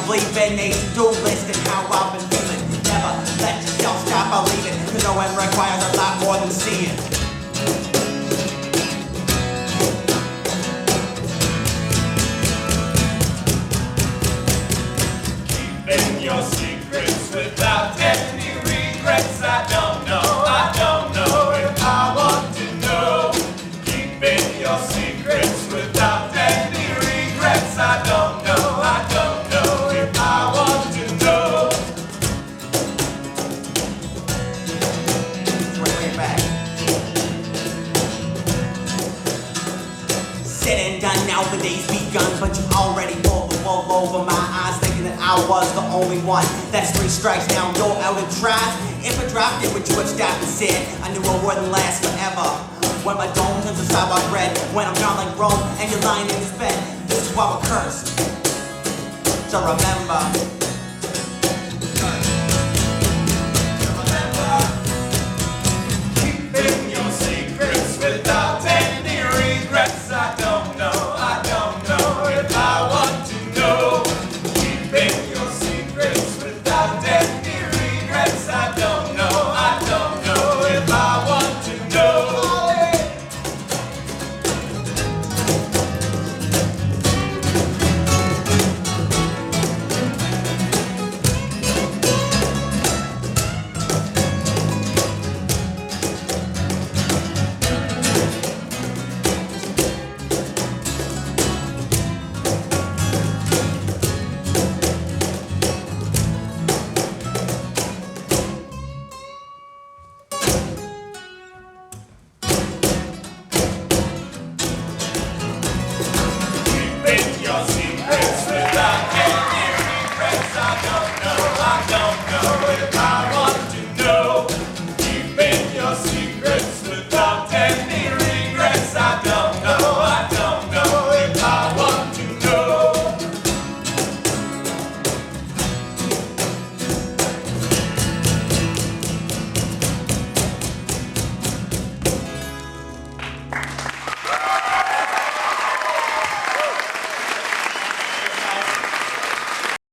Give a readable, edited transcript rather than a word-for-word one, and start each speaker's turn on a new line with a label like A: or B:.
A: leaving a to-do list and how I've been feeling. Never let yourself stop believing, cause knowing requires a lot more than seeing.
B: Keeping your secrets without any regrets. I don't know if I want to know. Keeping your secrets without any regrets. I don't know if I want to know.
A: Way back. Said and done, now the day's begun, but you already pulled the wool over my eyes, thinking that I was the only one. That's 3 strikes, now you're out and tries. If I dropped it, would you have stopped and said, I knew it wouldn't last forever. When my dome turns to sidewalk red, when I'm down like Rome and you're lying in this bed, this is why we're cursed. So remember,